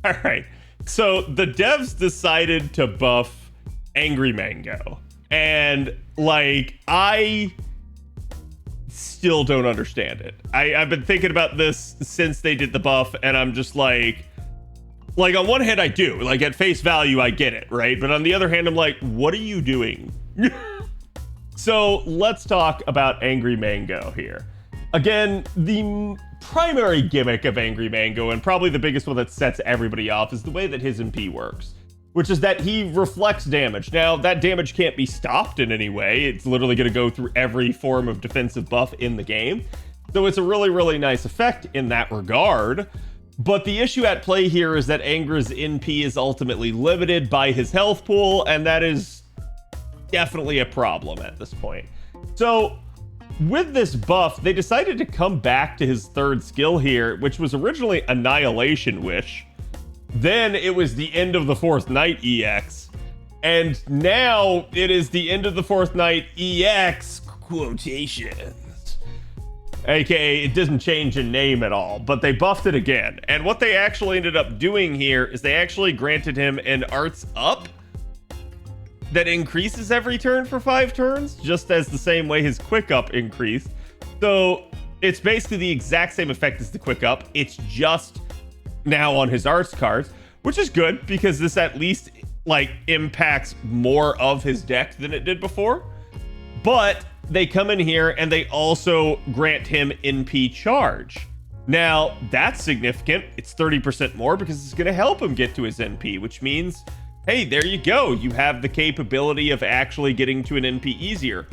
All right. So the devs decided to buff Angry Mango. And like, I still don't understand it. I've been thinking about this since they did the buff, and I'm just like on one hand I do, like at face value I get it, right? But on the other hand I'm like, what are you doing? So let's talk about Angry Mango here. Again, the primary gimmick of Angry Mango, and probably the biggest one that sets everybody off, is the way that his MP works, which is that he reflects damage. Now, that damage can't be stopped in any way. It's literally going to go through every form of defensive buff in the game. So it's a really, really nice effect in that regard. But the issue at play here is that Angra's NP is ultimately limited by his health pool, and that is definitely a problem at this point. So with this buff, they decided to come back to his third skill here, which was originally Annihilation Wish. Then it was the End of the Fourth Night EX. And now it is the End of the Fourth Night EX quotations. AKA, it doesn't change in name at all, but they buffed it again. And what they actually ended up doing here is they actually granted him an Arts Up that increases every turn for 5 turns, just as the same way his Quick Up increased. So it's basically the exact same effect as the Quick Up. It's just now on his arts cards, which is good because this at least like impacts more of his deck than it did before. But they come in here and they also grant him NP charge. Now that's significant. It's 30% more because it's going to help him get to his NP, which means, hey, there you go. You have the capability of actually getting to an NP easier.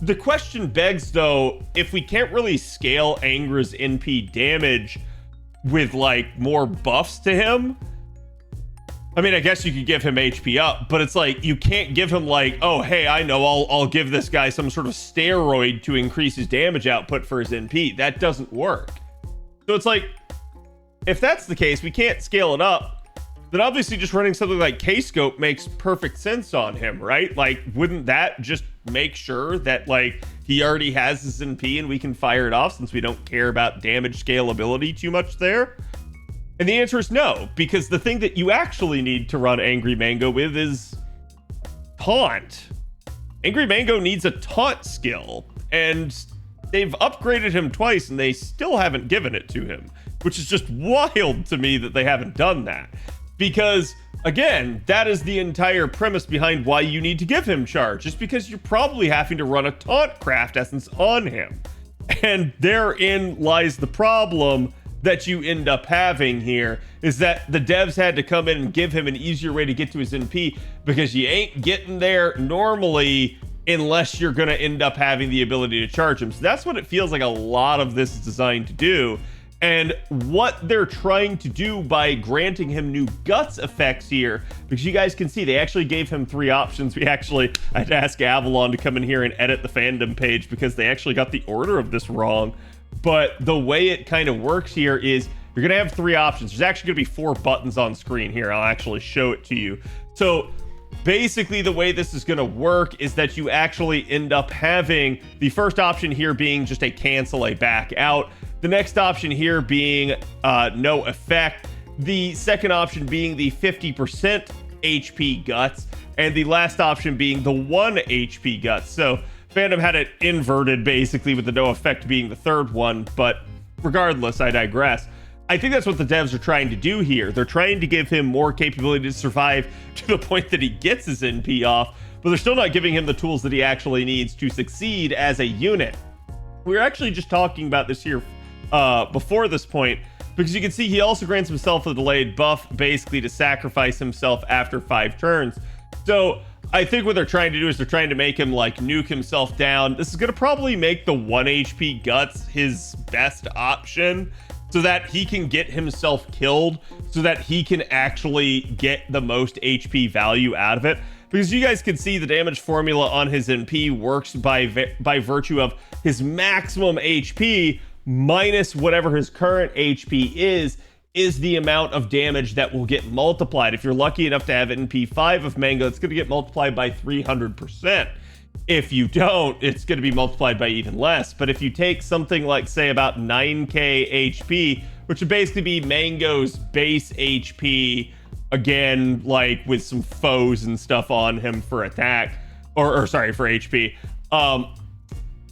The question begs, though, if we can't really scale Angra's NP damage with like more buffs to him, I mean, I guess you could give him HP up, but it's like you can't give him like, oh, hey, I know, I'll give this guy some sort of steroid to increase his damage output for his NP. That doesn't work. So it's like, if that's the case, we can't scale it up. Then obviously just running something like K-Scope makes perfect sense on him, right? Like, wouldn't that just make sure that like he already has his NP and we can fire it off since we don't care about damage scalability too much there? And the answer is no, because the thing that you actually need to run Angry Mango with is Taunt. Angry Mango needs a Taunt skill, and they've upgraded him twice and they still haven't given it to him, which is just wild to me that they haven't done that. Because, again, that is the entire premise behind why you need to give him charge. Just because you're probably having to run a Taunt Craft Essence on him. And therein lies the problem that you end up having here, is that the devs had to come in and give him an easier way to get to his NP, because you ain't getting there normally unless you're going to end up having the ability to charge him. So that's what it feels like a lot of this is designed to do. And what they're trying to do by granting him new guts effects here, because you guys can see they actually gave him 3 options. I had to ask Avalon to come in here and edit the fandom page because they actually got the order of this wrong. But the way it kind of works here is you're going to have 3 options. There's actually going to be 4 buttons on screen here. I'll actually show it to you. So basically the way this is going to work is that you actually end up having the first option here being just a cancel, a back out. The next option here being no effect. The second option being the 50% HP guts. And the last option being the 1 HP guts. So fandom had it inverted basically, with the no effect being the third one. But regardless, I digress. I think that's what the devs are trying to do here. They're trying to give him more capability to survive to the point that he gets his NP off, but they're still not giving him the tools that he actually needs to succeed as a unit. We were actually just talking about this here before this point, because you can see he also grants himself a delayed buff basically to sacrifice himself after 5 turns. So I think what they're trying to do is they're trying to make him like nuke himself down. This is going to probably make the 1 HP guts his best option, so that he can get himself killed, so that he can actually get the most HP value out of it. Because you guys can see the damage formula on his NP works by virtue of his maximum HP minus whatever his current HP is the amount of damage that will get multiplied. If you're lucky enough to have NP 5 of Mango, it's going to get multiplied by 300%. If you don't, it's going to be multiplied by even less. But if you take something like, say, about 9k HP which would basically be Mango's base HP, again, like with some foes and stuff on him for attack, or sorry, for HP.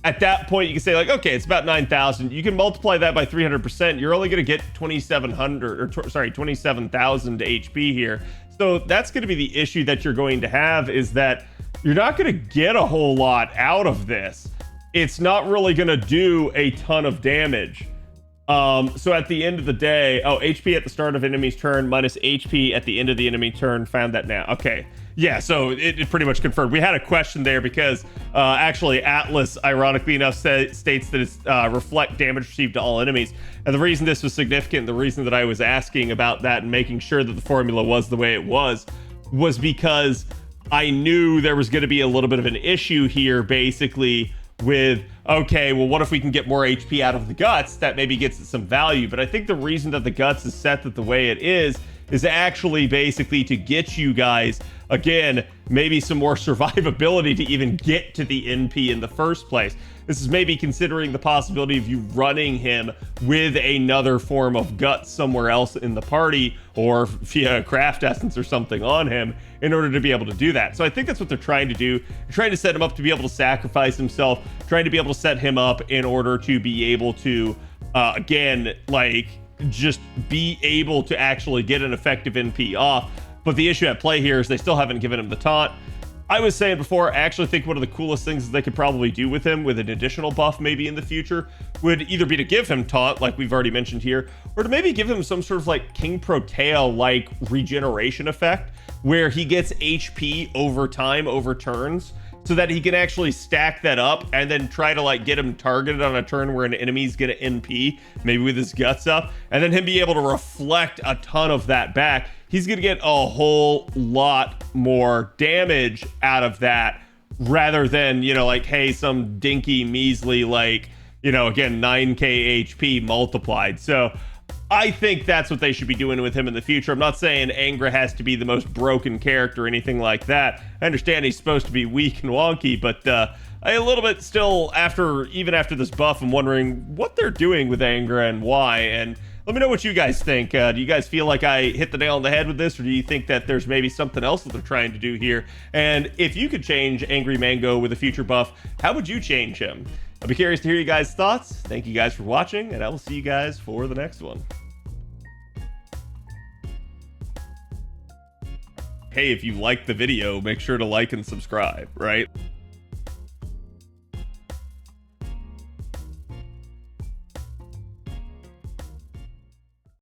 At that point, you can say like, okay, it's about 9,000. You can multiply that by 300%. You're only going to get 2,700 or 27,000 HP here. So that's going to be the issue that you're going to have, is that you're not going to get a whole lot out of this. It's not really going to do a ton of damage. So at the end of the day, HP at the start of enemy's turn minus HP at the end of the enemy turn. Found that now. Okay. Yeah, so it pretty much confirmed. We had a question there because actually Atlas, ironically enough, states that it's reflect damage received to all enemies. And the reason this was significant, the reason that I was asking about that and making sure that the formula was the way it was because I knew there was going to be a little bit of an issue here, basically, with, okay, well, what if we can get more HP out of the guts? That maybe gets it some value. But I think the reason that the guts is set that the way it is actually basically to get you guys, again, maybe some more survivability to even get to the NP in the first place. This is maybe considering the possibility of you running him with another form of guts somewhere else in the party, or via craft essence or something on him, in order to be able to do that. So I think that's what they're trying to do. They're trying to set him up to be able to sacrifice himself, trying to be able to set him up in order to be able to, again, like, just be able to actually get an effective NP off. But the issue at play here is they still haven't given him the taunt. I was saying before, I actually think one of the coolest things that they could probably do with him, with an additional buff maybe in the future, would either be to give him taunt, like we've already mentioned here, or to maybe give him some sort of like King Protea like regeneration effect, where he gets HP over time, over turns, so that he can actually stack that up and then try to like get him targeted on a turn where an enemy's gonna NP, maybe with his guts up, and then him be able to reflect a ton of that back. He's gonna get a whole lot more damage out of that, rather than, you know, like, hey, some dinky measly, like, you know, again, 9k HP multiplied. So I think that's what they should be doing with him in the future. I'm not saying Angra has to be the most broken character or anything like that. I understand he's supposed to be weak and wonky, but I a little bit still, even after this buff, I'm wondering what they're doing with Angra and why. And let me know what you guys think. Do you guys feel like I hit the nail on the head with this, or do you think that there's maybe something else that they're trying to do here? And if you could change Angry Mango with a future buff, how would you change him? I'll be curious to hear you guys' thoughts. Thank you guys for watching, and I will see you guys for the next one. Hey, if you liked the video, make sure to like and subscribe, right?